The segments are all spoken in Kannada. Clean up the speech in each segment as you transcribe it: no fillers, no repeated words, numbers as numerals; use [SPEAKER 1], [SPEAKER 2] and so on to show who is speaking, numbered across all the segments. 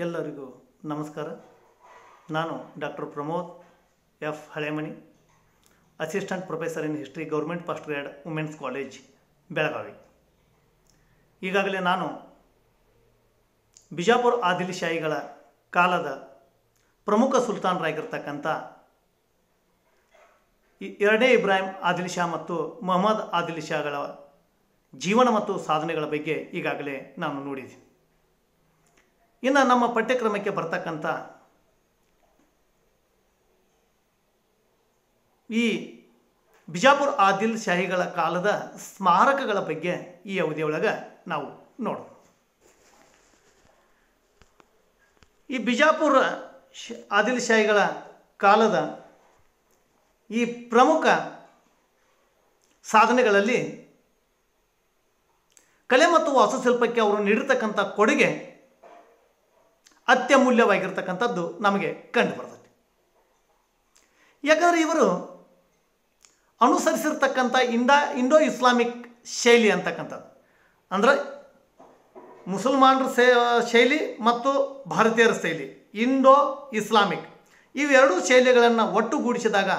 [SPEAKER 1] ಎಲ್ಲರಿಗೂ ನಮಸ್ಕಾರ. ನಾನು doctor Pramod F Halemani, assistant professor in history, government first grade women's college, Belagavi. ಈಗಾಗಲೇ ನಾನು ಬಿಜಾಪುರ ಆದಿಲ್ಶಾಹಿಗಳ ಕಾಲದ ಪ್ರಮುಖ ಸುಲ್ತಾನರಾಗಿರ್ತಕ್ಕಂಥ ಎರಡನೇ ಇಬ್ರಾಹಿಂ ಆದಿಲ್ ಶಾ ಮತ್ತು ಮೊಹಮ್ಮದ್ ಆದಿಲ್ ಶಾಗಳ ಜೀವನ ಮತ್ತು ಸಾಧನೆಗಳ ಬಗ್ಗೆ ಈಗಾಗಲೇ ನಾನು ನೋಡಿದ್ದೀನಿ. ಇನ್ನು ನಮ್ಮ ಪಠ್ಯಕ್ರಮಕ್ಕೆ ಬರ್ತಕ್ಕಂಥ ಈ ಬಿಜಾಪುರ ಆದಿಲ್ ಶಾಹಿಗಳ ಕಾಲದ ಸ್ಮಾರಕಗಳ ಬಗ್ಗೆ ಈ ಅವಧಿಯೊಳಗೆ ನಾವು ನೋಡೋಣ. ಈ ಬಿಜಾಪುರ ಆದಿಲ್ ಶಾಹಿಗಳ ಕಾಲದ ಈ ಪ್ರಮುಖ ಸಾಧನೆಗಳಲ್ಲಿ ಕಲೆ ಮತ್ತು ವಾಸ್ತುಶಿಲ್ಪಕ್ಕೆ ಅವರು ನೀಡಿರ್ತಕ್ಕಂಥ ಕೊಡುಗೆ ಅತ್ಯಮೂಲ್ಯವಾಗಿರ್ತಕ್ಕಂಥದ್ದು ನಮಗೆ ಕಂಡು ಬರ್ತದೆ. ಯಾಕಂದರೆ ಇವರು ಅನುಸರಿಸಿರ್ತಕ್ಕಂಥ ಇಂಡೋ ಇಸ್ಲಾಮಿಕ್ ಶೈಲಿ ಅಂತಕ್ಕಂಥದ್ದು, ಅಂದರೆ ಮುಸಲ್ಮಾನರ ಶೈಲಿ ಮತ್ತು ಭಾರತೀಯರ ಶೈಲಿ, ಇಂಡೋ ಇಸ್ಲಾಮಿಕ್, ಇವೆರಡೂ ಶೈಲಿಗಳನ್ನು ಒಟ್ಟುಗೂಡಿಸಿದಾಗ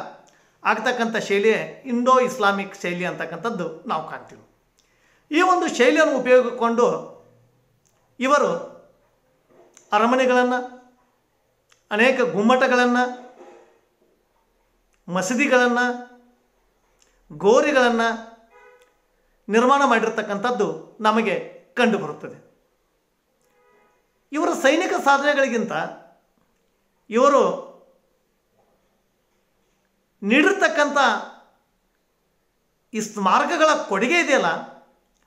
[SPEAKER 1] ಆಗ್ತಕ್ಕಂಥ ಶೈಲಿಯೇ ಇಂಡೋ ಇಸ್ಲಾಮಿಕ್ ಶೈಲಿ ಅಂತಕ್ಕಂಥದ್ದು ನಾವು ಕಾಣ್ತೀವಿ. ಈ ಒಂದು ಶೈಲಿಯನ್ನು ಉಪಯೋಗಿಸಿಕೊಂಡು ಇವರು ಅರಮನೆಗಳನ್ನು, ಅನೇಕ ಗುಮ್ಮಟಗಳನ್ನು, ಮಸೀದಿಗಳನ್ನು, ಗೋರಿಗಳನ್ನು ನಿರ್ಮಾಣ ಮಾಡಿರ್ತಕ್ಕಂಥದ್ದು ನಮಗೆ ಕಂಡುಬರುತ್ತದೆ. ಇವರ ಸೈನಿಕ ಸಾಧನೆಗಳಿಗಿಂತ ಇವರು ನೀಡಿರ್ತಕ್ಕಂಥ ಈ ಸ್ಮಾರಕಗಳ ಕೊಡುಗೆ ಇದೆಯಲ್ಲ,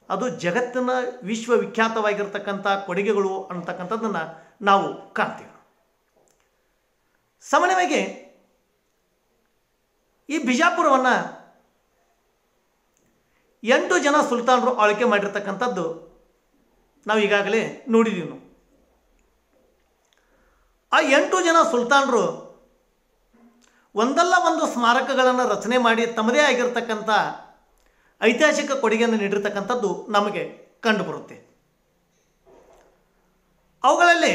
[SPEAKER 1] ಅದು ಜಗತ್ತಿನ ವಿಶ್ವವಿಖ್ಯಾತವಾಗಿರ್ತಕ್ಕಂಥ ಕೊಡುಗೆಗಳು ಅಂತಕ್ಕಂಥದ್ದನ್ನು ನಾವು ಕಾಣ್ತೀವಿ. ಸಾಮಾನ್ಯವಾಗಿ ಈ ಬಿಜಾಪುರವನ್ನು 8 ಜನ ಸುಲ್ತಾನರು ಆಳ್ವಿಕೆ ಮಾಡಿರ್ತಕ್ಕಂಥದ್ದು ನಾವು ಈಗಾಗಲೇ ನೋಡಿದ್ದೀವಿ. ಆ 8 ಜನ ಸುಲ್ತಾನರು ಒಂದಲ್ಲ ಒಂದು ಸ್ಮಾರಕಗಳನ್ನು ರಚನೆ ಮಾಡಿ ತಮ್ಮದೇ ಆಗಿರ್ತಕ್ಕಂಥ ಐತಿಹಾಸಿಕ ಕೊಡುಗೆಯನ್ನು ನೀಡಿರ್ತಕ್ಕಂಥದ್ದು ನಮಗೆ ಕಂಡುಬರುತ್ತೆ. ಅವುಗಳಲ್ಲಿ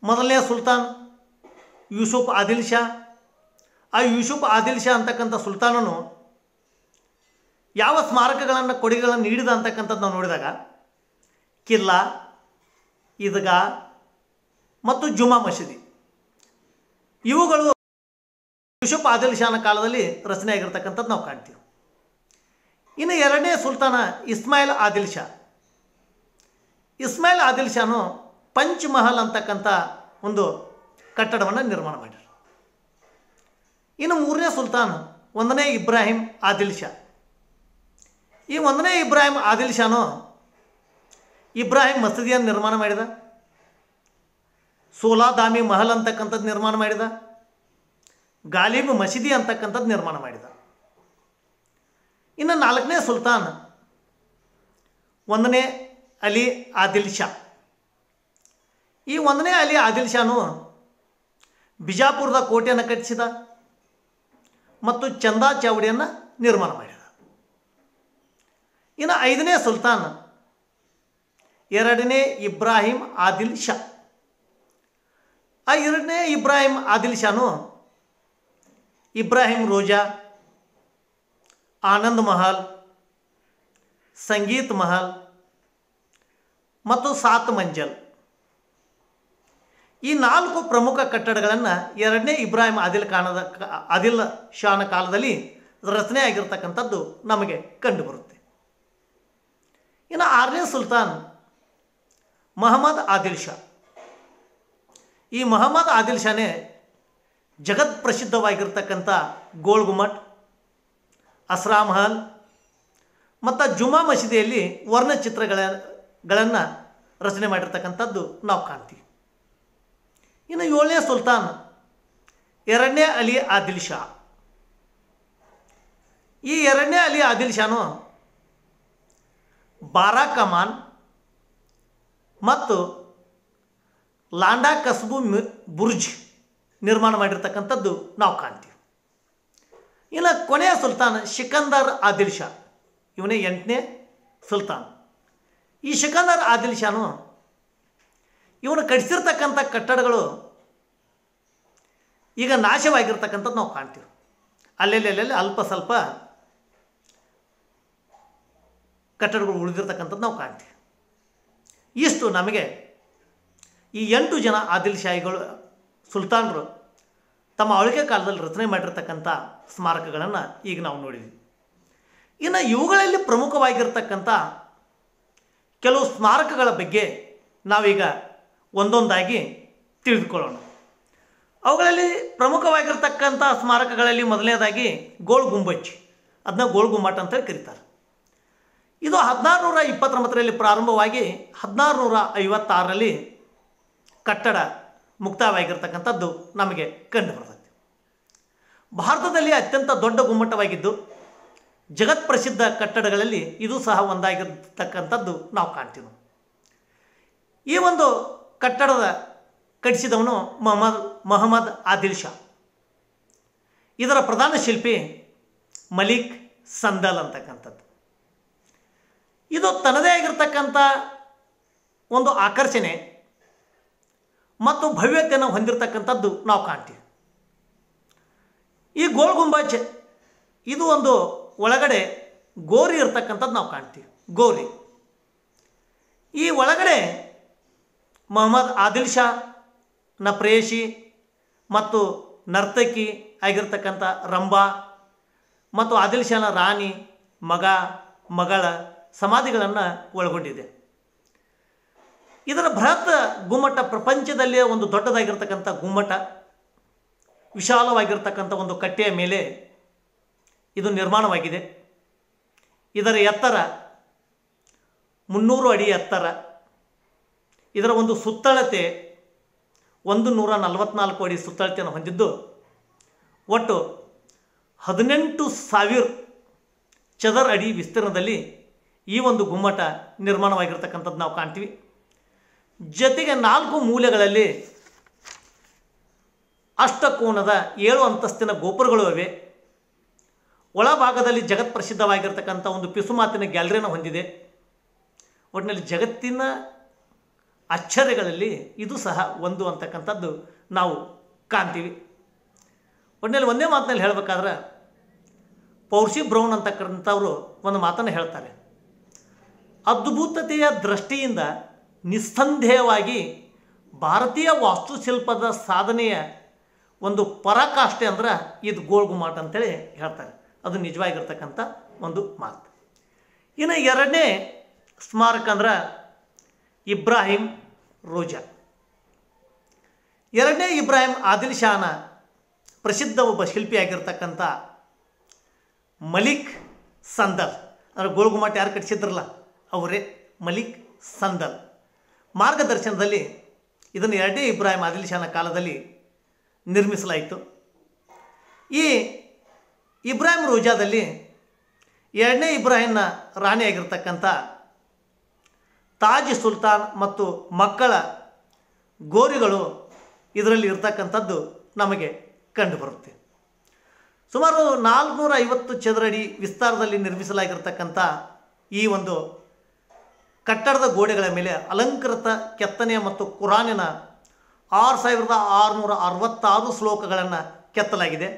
[SPEAKER 1] ಮೊದಲನೇ ಸುಲ್ತಾನ್ ಯೂಸುಫ್ ಆದಿಲ್ ಶಾ. ಆ ಯೂಸುಫ್ ಆದಿಲ್ ಶಾ ಅಂತಕ್ಕಂಥ ಸುಲ್ತಾನನು ಯಾವ ಸ್ಮಾರಕಗಳನ್ನು ಕೊಡುಗೆಗಳನ್ನು ನೀಡಿದ ಅಂತಕ್ಕಂಥದ್ದು ನಾವು ನೋಡಿದಾಗ ಕಿಲ್ಲಾ, ಈದ್ಗಾ ಮತ್ತು ಜುಮಾ ಮಸೀದಿ ಇವುಗಳು ಯೂಸುಫ್ ಆದಿಲ್ ಶಾನ ಕಾಲದಲ್ಲಿ ರಚನೆ ಆಗಿರ್ತಕ್ಕಂಥದ್ದು ನಾವು ಕಾಣ್ತೀವಿ. ಇನ್ನು ಎರಡನೇ ಸುಲ್ತಾನ ಇಸ್ಮಾಯಿಲ್ ಆದಿಲ್ ಶಾ. ಇಸ್ಮಾಯಿಲ್ ಆದಿಲ್ ಶಾನು ಪಂಚ್ ಮಹಲ್ ಅಂತಕ್ಕಂಥ ಒಂದು ಕಟ್ಟಡವನ್ನು ನಿರ್ಮಾಣ ಮಾಡಿದರು. ಇನ್ನು ಮೂರನೇ ಸುಲ್ತಾನ್ 1ನೇ ಇಬ್ರಾಹಿಂ ಆದಿಲ್ ಶಾ. ಈ 1ನೇ ಇಬ್ರಾಹಿಂ ಆದಿಲ್ ಶಾನು ಇಬ್ರಾಹಿಂ ಮಸೀದಿಯನ್ನು ನಿರ್ಮಾಣ ಮಾಡಿದ, ಸೋಲಾದಾಮಿ ಮಹಲ್ ಅಂತಕ್ಕಂಥದ್ದು ನಿರ್ಮಾಣ ಮಾಡಿದ, ಗಾಲಿಬ್ ಮಸೀದಿ ಅಂತಕ್ಕಂಥದ್ದು ನಿರ್ಮಾಣ ಮಾಡಿದ. ಇನ್ನು 4ನೇ ಸುಲ್ತಾನ್ 1ನೇ ಅಲಿ ಆದಿಲ್ ಶಾ. ಈ 1ನೇ ಅಲಿ ಆದಿಲ್ ಶಾನು ಬಿಜಾಪುರದ ಕೋಟೆಯನ್ನು ಕಟ್ಟಿಸಿದ ಮತ್ತು ಚಂದಾ ಚಾವಡಿಯನ್ನು ನಿರ್ಮಾಣ ಮಾಡಿದ. ಇನ್ನು 5ನೇ ಸುಲ್ತಾನ್ 2ನೇ ಇಬ್ರಾಹಿಂ ಆದಿಲ್ ಶಾ. ಆ 2ನೇ ಇಬ್ರಾಹಿಂ ಆದಿಲ್ ಶಾನು ಇಬ್ರಾಹಿಂ ರೋಜಾ, ಆನಂದ್ ಮಹಲ್, ಸಂಗೀತ್ ಮಹಲ್ ಮತ್ತು ಸಾತ್ ಮಂಜಲ್ ಈ 4 ಪ್ರಮುಖ ಕಟ್ಟಡಗಳನ್ನು 2ನೇ ಇಬ್ರಾಹಿಂ ಆದಿಲ್ ಶಾನ ಕಾಲದಲ್ಲಿ ರಚನೆ ಆಗಿರ್ತಕ್ಕಂಥದ್ದು ನಮಗೆ ಕಂಡುಬರುತ್ತೆ. ಇನ್ನು 6ನೇ ಸುಲ್ತಾನ್ ಮೊಹಮ್ಮದ್ ಆದಿಲ್ ಶಾ. ಈ ಮೊಹಮ್ಮದ್ ಆದಿಲ್ ಶಾನೇ ಜಗತ್ ಪ್ರಸಿದ್ಧವಾಗಿರ್ತಕ್ಕಂಥ ಗೋಲ್ ಗುಮ್ಮಟ್, ಅಸ್ರಾ ಮಹಲ್ ಮತ್ತು ಜುಮಾ ಮಸೀದಿಯಲ್ಲಿ ವರ್ಣಚಿತ್ರಗಳನ್ನು ರಚನೆ ಮಾಡಿರ್ತಕ್ಕಂಥದ್ದು ನಾವು ಕಾಣ್ತೀವಿ. ಇನ್ನು 7ನೇ ಸುಲ್ತಾನ್ 2ನೇ ಅಲಿ ಆದಿಲ್ ಶಾ. ಈ 2ನೇ ಅಲಿ ಆದಿಲ್ ಶಾನು ಬಾರಾ ಕಮಾನ್ ಮತ್ತು ಲಾಂಡಾ ಕಸ್ಬು ಬುರ್ಜ್ ನಿರ್ಮಾಣ ಮಾಡಿರ್ತಕ್ಕಂಥದ್ದು ನಾವು ಕಾಣ್ತೀವಿ. ಇನ್ನು ಕೊನೆಯ ಸುಲ್ತಾನ್ ಸಿಕಂದರ್ ಆದಿಲ್ ಶಾ. ಇವನೇ 8ನೇ ಸುಲ್ತಾನ್. ಈ ಸಿಕಂದರ್ ಆದಿಲ್ ಶಾನು ಇವನು ಕಟ್ಟಿಸಿರ್ತಕ್ಕಂಥ ಕಟ್ಟಡಗಳು ಈಗ ನಾಶವಾಗಿರ್ತಕ್ಕಂಥದ್ದು ನಾವು ಕಾಣ್ತೀವಿ. ಅಲ್ಲೆಲ್ಲೆಲ್ಲೆಲ್ಲಿ ಅಲ್ಪ ಸ್ವಲ್ಪ ಕಟ್ಟಡಗಳು ಉಳಿದಿರ್ತಕ್ಕಂಥದ್ದು ನಾವು ಕಾಣ್ತೀವಿ. ಇಷ್ಟು ನಮಗೆ ಈ 8 ಜನ ಆದಿಲ್ ಶಾಹಿಗಳು ಸುಲ್ತಾನರು ತಮ್ಮ ಆಳ್ವಿಕೆ ಕಾಲದಲ್ಲಿ ರಚನೆ ಮಾಡಿರ್ತಕ್ಕಂಥ ಸ್ಮಾರಕಗಳನ್ನು ಈಗ ನಾವು ನೋಡಿದ್ವಿ. ಇನ್ನು ಇವುಗಳಲ್ಲಿ ಪ್ರಮುಖವಾಗಿರ್ತಕ್ಕಂಥ ಕೆಲವು ಸ್ಮಾರಕಗಳ ಬಗ್ಗೆ ನಾವೀಗ ಒಂದೊಂದಾಗಿ ತಿಳಿದುಕೊಳ್ಳೋಣ. ಅವುಗಳಲ್ಲಿ ಪ್ರಮುಖವಾಗಿರ್ತಕ್ಕಂಥ ಸ್ಮಾರಕಗಳಲ್ಲಿ ಮೊದಲನೇದಾಗಿ ಗೋಲ್ ಗುಂಬಜ್, ಅದನ್ನ ಗೋಲ್ ಗುಮ್ಮಟ ಅಂತೇಳಿ ಕರೀತಾರೆ. ಇದು 1629ರಲ್ಲಿ ಪ್ರಾರಂಭವಾಗಿ 1656ರಲ್ಲಿ ಕಟ್ಟಡ ಮುಕ್ತಾಯವಾಗಿರ್ತಕ್ಕಂಥದ್ದು ನಮಗೆ ಕಂಡು ಬರ್ತದೆ. ಭಾರತದಲ್ಲಿ ಅತ್ಯಂತ ದೊಡ್ಡ ಗುಮ್ಮಟವಾಗಿದ್ದು ಜಗತ್ ಪ್ರಸಿದ್ಧ ಕಟ್ಟಡಗಳಲ್ಲಿ ಇದು ಸಹ ಒಂದಾಗಿರ್ತಕ್ಕಂಥದ್ದು ನಾವು ಕಾಣ್ತೀವಿ. ಈ ಒಂದು ಕಟ್ಟಡದ ಕಟ್ಟಿಸಿದವನು ಮೊಹಮ್ಮದ್ ಆದಿಲ್ ಶಾ. ಇದರ ಪ್ರಧಾನ ಶಿಲ್ಪಿ ಮಲಿಕ್ ಸಂದಲ್ ಅಂತಕ್ಕಂಥದ್ದು. ಇದು ತನ್ನದೇ ಆಗಿರ್ತಕ್ಕಂಥ ಒಂದು ಆಕರ್ಷಣೆ ಮತ್ತು ಭವ್ಯತೆಯನ್ನು ಹೊಂದಿರತಕ್ಕಂಥದ್ದು ನಾವು ಕಾಣ್ತೀವಿ. ಈ ಗೋಲ್ ಗುಂಬಜ್ ಇದು ಒಂದು ಒಳಗಡೆ ಗೋರಿ ಇರ್ತಕ್ಕಂಥದ್ದು ನಾವು ಕಾಣ್ತೀವಿ. ಗೋರಿ ಈ ಒಳಗಡೆ ಮೊಹಮ್ಮದ್ ಆದಿಲ್ ಶಾ ನ ಪ್ರೇಯಸಿ ಮತ್ತು ನರ್ತಕಿ ಆಗಿರ್ತಕ್ಕಂಥ ರಂಭಾ ಮತ್ತು ಆದಿಲ್ ಶಾನ ರಾಣಿ, ಮಗ, ಮಗಳ ಸಮಾಧಿಗಳನ್ನು ಒಳಗೊಂಡಿದೆ. ಇದರ ಬೃಹತ್ ಗುಮ್ಮಟ ಪ್ರಪಂಚದಲ್ಲೇ ಒಂದು ದೊಡ್ಡದಾಗಿರ್ತಕ್ಕಂಥ ಗುಮ್ಮಟ. ವಿಶಾಲವಾಗಿರ್ತಕ್ಕಂಥ ಒಂದು ಕಟ್ಟೆಯ ಮೇಲೆ ಇದು ನಿರ್ಮಾಣವಾಗಿದೆ. ಇದರ ಎತ್ತರ 300 ಅಡಿ ಎತ್ತರ. ಇದರ ಒಂದು ಸುತ್ತಳತೆ 144 ಅಡಿ ಸುತ್ತಳತೆಯನ್ನು ಹೊಂದಿದ್ದು ಒಟ್ಟು 18,000 ಚದರ ಅಡಿ ವಿಸ್ತೀರ್ಣದಲ್ಲಿ ಈ ಒಂದು ಗುಮ್ಮಟ ನಿರ್ಮಾಣವಾಗಿರ್ತಕ್ಕಂಥದ್ದು ನಾವು ಕಾಣ್ತೀವಿ. ಜೊತೆಗೆ 4 ಮೂಲೆಗಳಲ್ಲಿ ಅಷ್ಟಕೋನದ 7 ಅಂತಸ್ತಿನ ಗೋಪುರಗಳು ಇವೆ. ಒಳಭಾಗದಲ್ಲಿ ಜಗತ್ ಪ್ರಸಿದ್ಧವಾಗಿರ್ತಕ್ಕಂಥ ಒಂದು ಪಿಸುಮಾತಿನ ಗ್ಯಾಲರಿಯನ್ನು ಹೊಂದಿದೆ. ಒಟ್ಟಿನಲ್ಲಿ ಜಗತ್ತಿನ ಆಶ್ಚರ್ಯಗಳಲ್ಲಿ ಇದು ಸಹ ಒಂದು ಅಂತಕ್ಕಂಥದ್ದು ನಾವು ಕಾಣ್ತೀವಿ. ಒಟ್ಟಿನಲ್ಲಿ ಒಂದೇ ಮಾತಿನಲ್ಲಿ ಹೇಳಬೇಕಾದ್ರೆ ಪೌರ್ಸಿ ಬ್ರೌನ್ ಅಂತಕ್ಕಂಥವರು ಒಂದು ಮಾತನ್ನು ಹೇಳ್ತಾರೆ. ಅದ್ಭುತತೆಯ ದೃಷ್ಟಿಯಿಂದ ನಿಸ್ಸಂದೇಹವಾಗಿ ಭಾರತೀಯ ವಾಸ್ತುಶಿಲ್ಪದ ಸಾಧನೆಯ ಒಂದು ಪರಾಕಾಷ್ಠೆ ಅಂದ್ರೆ ಇದು ಗೋಲ್ ಗುಮ್ಮಟ ಅಂತೇಳಿ ಹೇಳ್ತಾರೆ. ಅದು ನಿಜವಾಗಿರ್ತಕ್ಕಂಥ ಒಂದು ಮಾತು. ಇನ್ನು ಎರಡನೇ ಸ್ಮಾರಕ ಅಂದ್ರೆ ಇಬ್ರಾಹಿಂ ರೋಜಾ. ಎರಡನೇ ಇಬ್ರಾಹಿಂ ಆದಿಲ್ ಶಾನ ಪ್ರಸಿದ್ಧ ಒಬ್ಬ ಶಿಲ್ಪಿಯಾಗಿರ್ತಕ್ಕಂಥ ಮಲಿಕ್ ಸಂದಲ್ ಅಂದರೆ ಗೋಲ್ ಗುಮ್ಮಟ ಯಾರು ಕಟ್ಟಿಸಿದ್ರಲ್ಲ ಅವರೇ ಮಲಿಕ್ ಸಂದಲ್ ಮಾರ್ಗದರ್ಶನದಲ್ಲಿ ಇದನ್ನು ಎರಡನೇ ಇಬ್ರಾಹಿಂ ಆದಿಲ್ ಶಾನ ಕಾಲದಲ್ಲಿ ನಿರ್ಮಿಸಲಾಯಿತು. ಈ ಇಬ್ರಾಹಿಂ ರೋಜಾದಲ್ಲಿ ಎರಡನೇ ಇಬ್ರಾಹಿಂನ ರಾಣಿಯಾಗಿರ್ತಕ್ಕಂಥ ತಾಜ್ ಸುಲ್ತಾನ್ ಮತ್ತು ಮಕ್ಕಳ ಗೋರಿಗಳು ಇದರಲ್ಲಿ ಇರ್ತಕ್ಕಂಥದ್ದು ನಮಗೆ ಕಂಡುಬರುತ್ತೆ. ಸುಮಾರು 450 ಚದರ ಅಡಿ ವಿಸ್ತಾರದಲ್ಲಿ ನಿರ್ಮಿಸಲಾಗಿರ್ತಕ್ಕಂಥ ಈ ಒಂದು ಕಟ್ಟಡದ ಗೋಡೆಗಳ ಮೇಲೆ ಅಲಂಕೃತ ಕೆತ್ತನೆಯ ಮತ್ತು ಕುರಾನಿನ 6666 ಶ್ಲೋಕಗಳನ್ನು ಕೆತ್ತಲಾಗಿದೆ.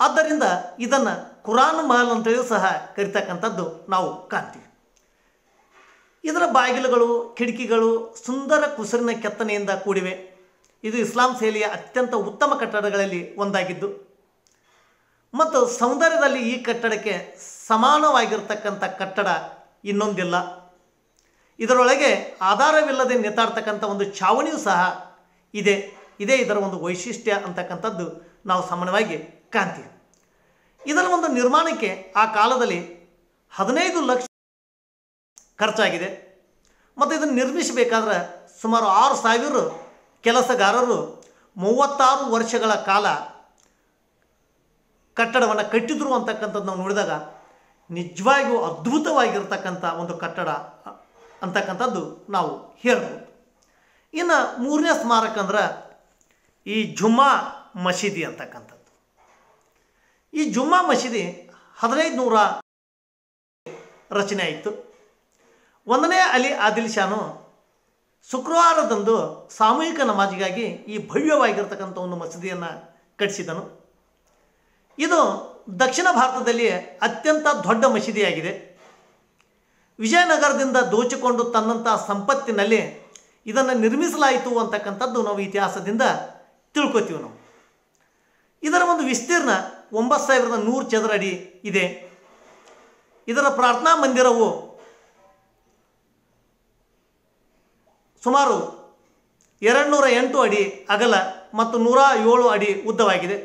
[SPEAKER 1] ಆದ್ದರಿಂದ ಇದನ್ನು ಕುರಾನ್ ಮಹಲ್ ಅಂತೇಳಿ ಸಹ ಕರಿತಕ್ಕಂಥದ್ದು ನಾವು ಕಾಣ್ತೀವಿ. ಇದರ ಬಾಗಿಲುಗಳು, ಕಿಟಕಿಗಳು ಸುಂದರ ಕುಸರಿನ ಕೆತ್ತನೆಯಿಂದ ಕೂಡಿವೆ. ಇದು ಇಸ್ಲಾಂ ಶೈಲಿಯ ಅತ್ಯಂತ ಉತ್ತಮ ಕಟ್ಟಡಗಳಲ್ಲಿ ಒಂದಾಗಿದ್ದು ಮತ್ತು ಸೌಂದರ್ಯದಲ್ಲಿ ಈ ಕಟ್ಟಡಕ್ಕೆ ಸಮಾನವಾಗಿರ್ತಕ್ಕಂಥ ಕಟ್ಟಡ ಇನ್ನೊಂದಿಲ್ಲ. ಇದರೊಳಗೆ ಆಧಾರವಿಲ್ಲದೆ ನೇತಾಡ್ತಕ್ಕಂಥ ಒಂದು ಛಾವಣಿಯೂ ಸಹ ಇದೆ. ಇದೇ ಇದರ ಒಂದು ವೈಶಿಷ್ಟ್ಯ ಅಂತಕ್ಕಂಥದ್ದು ನಾವು ಸಾಮಾನ್ಯವಾಗಿ ಕಾಣ್ತೀವಿ. ಇದರ ಒಂದು ನಿರ್ಮಾಣಕ್ಕೆ ಆ ಕಾಲದಲ್ಲಿ 15 ಲಕ್ಷ ಖರ್ಚಾಗಿದೆ ಮತ್ತು ಇದನ್ನು ನಿರ್ಮಿಸಬೇಕಾದ್ರೆ ಸುಮಾರು 6,000 ಕೆಲಸಗಾರರು 36 ವರ್ಷಗಳ ಕಾಲ ಕಟ್ಟಡವನ್ನು ಕಟ್ಟಿದ್ರು ಅಂತಕ್ಕಂಥದ್ದು ನಾವು ನೋಡಿದಾಗ ನಿಜವಾಗಿಯೂ ಅದ್ಭುತವಾಗಿರ್ತಕ್ಕಂಥ ಒಂದು ಕಟ್ಟಡ ಅಂತಕ್ಕಂಥದ್ದು ನಾವು ಹೇಳ್ಬೋದು. ಇನ್ನು ಮೂರನೇ ಸ್ಮಾರಕ ಅಂದ್ರೆ ಈ ಜುಮ್ಮಾ ಮಸೀದಿ ಅಂತಕ್ಕಂಥದ್ದು. ಈ ಜುಮ್ಮಾ ಮಸೀದಿ 1500 ರಚನೆ ಆಯಿತು. 1ನೇ ಅಲಿ ಆದಿಲ್ ಶಾನು ಶುಕ್ರವಾರದಂದು ಸಾಮೂಹಿಕ ನಮಾಜಿಗಾಗಿ ಈ ಭವ್ಯವಾಗಿರ್ತಕ್ಕಂಥ ಒಂದು ಮಸೀದಿಯನ್ನು ಕಟ್ಟಿಸಿದನು. ಇದು ದಕ್ಷಿಣ ಭಾರತದಲ್ಲಿ ಅತ್ಯಂತ ದೊಡ್ಡ ಮಸೀದಿಯಾಗಿದೆ. ವಿಜಯನಗರದಿಂದ ದೋಚಿಕೊಂಡು ತನ್ನಂಥ ಸಂಪತ್ತಿನಲ್ಲಿ ಇದನ್ನು ನಿರ್ಮಿಸಲಾಯಿತು ಅಂತಕ್ಕಂಥದ್ದು ನಾವು ಇತಿಹಾಸದಿಂದ ತಿಳ್ಕೊತೀವಿ ನಾವು. ಇದರ ಒಂದು ವಿಸ್ತೀರ್ಣ 9100 ಚದರ ಅಡಿ ಇದೆ. ಇದರ ಪ್ರಾರ್ಥನಾ ಮಂದಿರವು ಸುಮಾರು 208 ಅಡಿ ಅಗಲ ಮತ್ತು 107 ಅಡಿ ಉದ್ದವಾಗಿದೆ.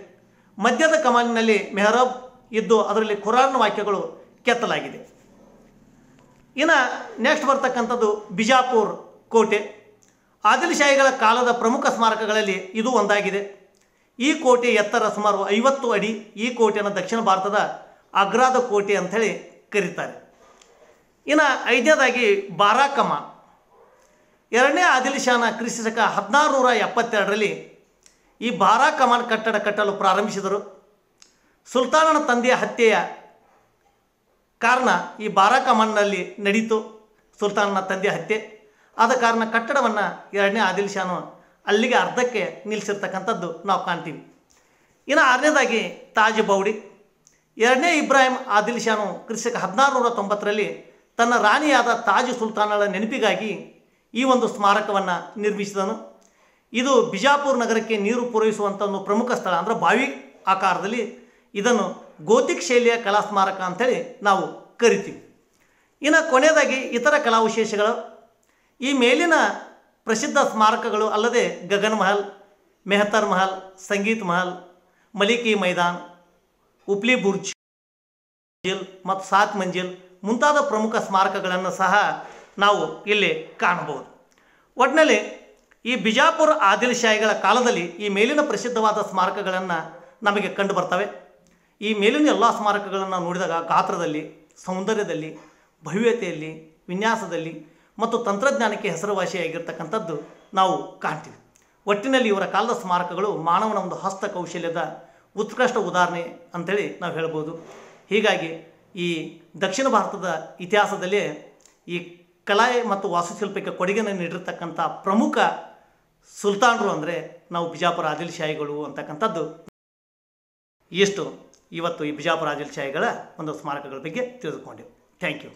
[SPEAKER 1] ಮಧ್ಯದ ಕಮಾನಿನಲ್ಲಿ ಮೆಹರಬ್ ಇದ್ದು ಅದರಲ್ಲಿ ಖುರಾನ್ ವಾಕ್ಯಗಳು ಕೆತ್ತಲಾಗಿದೆ. ಇನ್ನು ನೆಕ್ಸ್ಟ್ ಬರ್ತಕ್ಕಂಥದ್ದು ಬಿಜಾಪುರ್ ಕೋಟೆ. ಆದಿಲ್ಶಾಹಿಗಳ ಕಾಲದ ಪ್ರಮುಖ ಸ್ಮಾರಕಗಳಲ್ಲಿ ಇದು ಒಂದಾಗಿದೆ. ಈ ಕೋಟೆ ಎತ್ತರ ಸುಮಾರು 50 ಅಡಿ. ಈ ಕೋಟೆಯನ್ನು ದಕ್ಷಿಣ ಭಾರತದ ಆಗ್ರಾದ ಕೋಟೆ ಅಂಥೇಳಿ ಕರೀತಾರೆ. ಇನ್ನು ಐದನೇದಾಗಿ ಬಾರಾಕಮ. ಎರಡನೇ ಆದಿಲ್ಶಾನ ಕ್ರಿಸ್ತಶಕ 1672ರಲ್ಲಿ ಈ ಬಾರಾಕಮಾನ್ ಕಟ್ಟಡ ಕಟ್ಟಲು ಪ್ರಾರಂಭಿಸಿದರು. ಸುಲ್ತಾನನ ತಂದೆಯ ಹತ್ಯೆಯ ಕಾರಣ ಈ ಬಾರಾಕಮಾನ್ನಲ್ಲಿ ನಡೀತು. ಸುಲ್ತಾನನ ತಂದೆಯ ಹತ್ಯೆ ಆದ ಕಾರಣ ಕಟ್ಟಡವನ್ನು ಎರಡನೇ ಆದಿಲ್ಶಾನು ಅಲ್ಲಿಗೆ ಅರ್ಧಕ್ಕೆ ನಿಲ್ಲಿಸಿರ್ತಕ್ಕಂಥದ್ದು ನಾವು ಕಾಣ್ತೀವಿ. ಇನ್ನು ಆರನೇದಾಗಿ ತಾಜ್ ಬೌಡಿ. ಎರಡನೇ ಇಬ್ರಾಹಿಂ ಆದಿಲ್ಶಾನು ಕ್ರಿಸ್ತಕ 1690ರಲ್ಲಿ ತನ್ನ ರಾಣಿಯಾದ ತಾಜ್ ಸುಲ್ತಾನಳ ನೆನಪಿಗಾಗಿ ಈ ಒಂದು ಸ್ಮಾರಕವನ್ನು ನಿರ್ಮಿಸಿದನು. ಇದು ಬಿಜಾಪುರ ನಗರಕ್ಕೆ ನೀರು ಪೂರೈಸುವಂಥ ಒಂದು ಪ್ರಮುಖ ಸ್ಥಳ, ಅಂದರೆ ಬಾವಿ ಆಕಾರದಲ್ಲಿ ಇದನ್ನು ಗೋತಿಕ್ ಶೈಲಿಯ ಕಲಾ ಸ್ಮಾರಕ ಅಂಥೇಳಿ ನಾವು ಕರಿತೀವಿ. ಇನ್ನು ಕೊನೆಯದಾಗಿ ಇತರ ಕಲಾವಿಶೇಷಗಳು. ಈ ಮೇಲಿನ ಪ್ರಸಿದ್ಧ ಸ್ಮಾರಕಗಳು ಅಲ್ಲದೆ ಗಗನ್ ಮಹಲ್, ಮೆಹತರ್ ಮಹಲ್, ಸಂಗೀತ್ ಮಹಲ್, ಮಲಿಕಿ ಮೈದಾನ್, ಉಪ್ಲಿ ಬುರ್ಜ್ ಮತ್ತು ಸಾತ್ ಮಂಜಿಲ್ ಮುಂತಾದ ಪ್ರಮುಖ ಸ್ಮಾರಕಗಳನ್ನು ಸಹ ನಾವು ಇಲ್ಲಿ ಕಾಣಬಹುದು. ಒಟ್ಟಿನಲ್ಲಿ ಈ ಬಿಜಾಪುರ ಆದಿಲ್ಶಾಹಿಗಳ ಕಾಲದಲ್ಲಿ ಈ ಮೇಲಿನ ಪ್ರಸಿದ್ಧವಾದ ಸ್ಮಾರಕಗಳನ್ನು ನಮಗೆ ಕಂಡು ಬರ್ತವೆ. ಈ ಮೇಲಿನ ಎಲ್ಲ ಸ್ಮಾರಕಗಳನ್ನು ನೋಡಿದಾಗ ಗಾತ್ರದಲ್ಲಿ, ಸೌಂದರ್ಯದಲ್ಲಿ, ಭವ್ಯತೆಯಲ್ಲಿ, ವಿನ್ಯಾಸದಲ್ಲಿ ಮತ್ತು ತಂತ್ರಜ್ಞಾನಕ್ಕೆ ಹೆಸರುವಾಸಿಯಾಗಿರ್ತಕ್ಕಂಥದ್ದು ನಾವು ಕಾಣ್ತೀವಿ. ಒಟ್ಟಿನಲ್ಲಿ ಇವರ ಕಾಲದ ಸ್ಮಾರಕಗಳು ಮಾನವನ ಒಂದು ಹಸ್ತಕೌಶಲ್ಯದ ಉತ್ಕೃಷ್ಟ ಉದಾಹರಣೆ ಅಂಥೇಳಿ ನಾವು ಹೇಳ್ಬೋದು. ಹೀಗಾಗಿ ಈ ದಕ್ಷಿಣ ಭಾರತದ ಇತಿಹಾಸದಲ್ಲೇ ಈ ಕಲಾ ಮತ್ತು ವಾಸ್ತುಶಿಲ್ಪಕ್ಕೆ ಕೊಡುಗೆಯನ್ನು ನೀಡಿರ್ತಕ್ಕಂಥ ಪ್ರಮುಖ ಸುಲ್ತಾನರು ಅಂದರೆ ನಾವು ಬಿಜಾಪುರ ಆದಿಲ್ಶಾಹಿಗಳು ಅಂತಕ್ಕಂಥದ್ದು. ಎಷ್ಟು ಇವತ್ತು ಈ ಬಿಜಾಪುರ ಆದಿಲ್ಶಾಹಿಗಳ ಒಂದು ಸ್ಮಾರಕಗಳ ಬಗ್ಗೆ ತಿಳಿದುಕೊಂಡೆವು. Thank you.